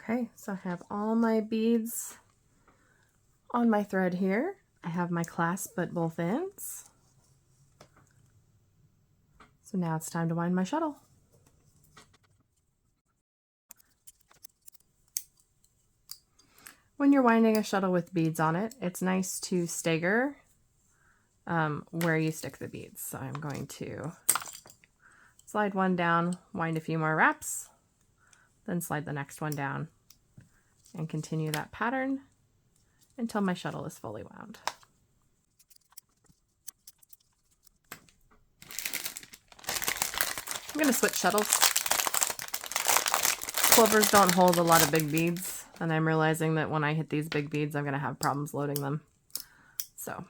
Okay, so I have all my beads on my thread here. I have my clasp at both ends. So now it's time to wind my shuttle. When you're winding a shuttle with beads on it, it's nice to stagger where you stick the beads. So I'm going to slide one down, wind a few more wraps, then slide the next one down, and continue that pattern until my shuttle is fully wound. I'm going to switch shuttles. Clovers don't hold a lot of big beads, and I'm realizing that when I hit these big beads, I'm going to have problems loading them. So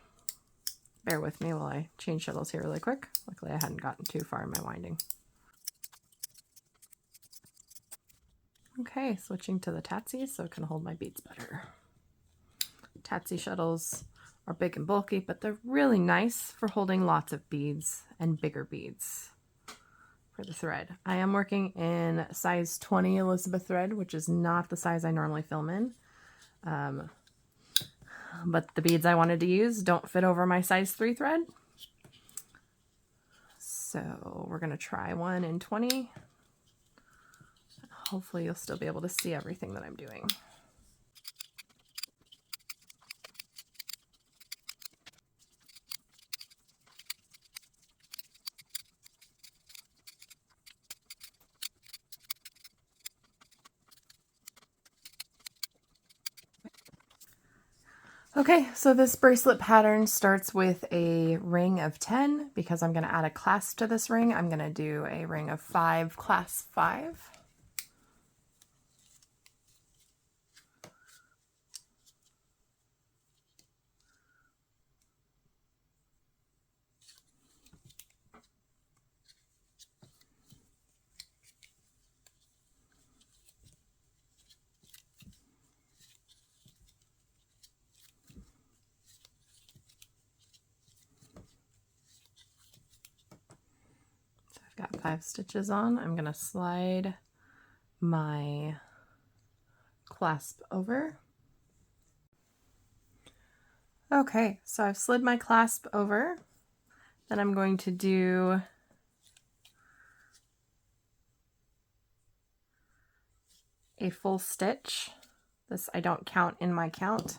bear with me while I change shuttles here really quick. Luckily, I hadn't gotten too far in my winding. Okay, switching to the tatsies so it can hold my beads better. Tatsy shuttles are big and bulky, but they're really nice for holding lots of beads and bigger beads for the thread. I am working in size 20 Elizabeth thread, which is not the size I normally film in. But the beads I wanted to use don't fit over my size 3 thread. So we're going to try one in 20. Hopefully you'll still be able to see everything that I'm doing. Okay, so this bracelet pattern starts with a ring of 10. Because I'm going to add a clasp to this ring, I'm going to do a ring of 5, clasp 5. Got 5 stitches on. I'm going to slide my clasp over. Okay, so I've slid my clasp over. Then I'm going to do a full stitch. This I don't count in my count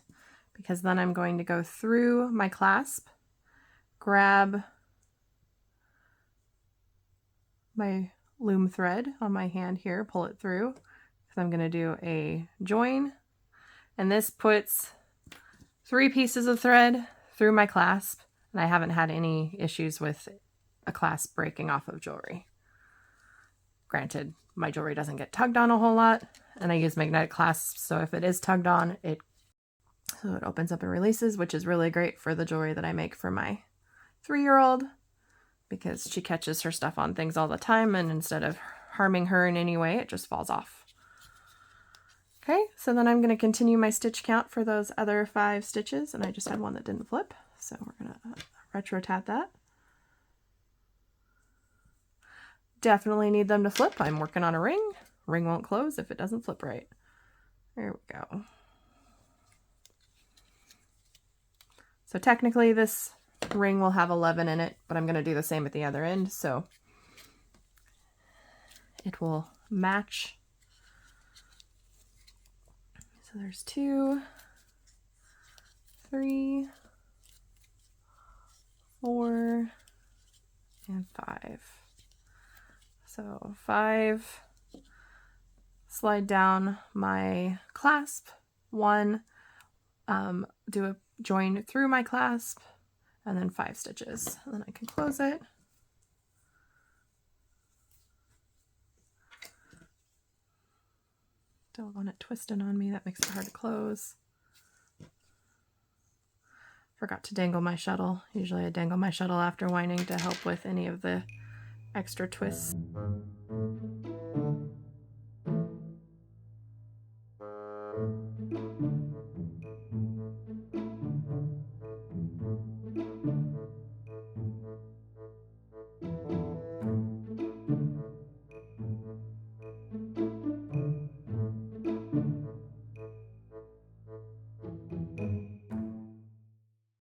because then I'm going to go through my clasp, grab my loom thread on my hand here, pull it through, because I'm going to do a join, and this puts 3 pieces of thread through my clasp, and I haven't had any issues with a clasp breaking off of jewelry. Granted, my jewelry doesn't get tugged on a whole lot, and I use magnetic clasps, so if it is tugged on, it opens up and releases, which is really great for the jewelry that I make for my 3-year-old, because she catches her stuff on things all the time, and instead of harming her in any way, it just falls off. Okay, so then I'm going to continue my stitch count for those other 5 stitches, and I just had one that didn't flip, so we're going to retro tat that. Definitely need them to flip. I'm working on a ring. Ring won't close if it doesn't flip right. There we go. So technically this ring will have 11 in it, but I'm going to do the same at the other end, so it will match. So there's 2, 3, 4, and 5. So 5, slide down my clasp, 1, do a join through my clasp, and then 5 stitches. And then I can close it. Don't want it twisting on me, that makes it hard to close. Forgot to dangle my shuttle. Usually I dangle my shuttle after winding to help with any of the extra twists.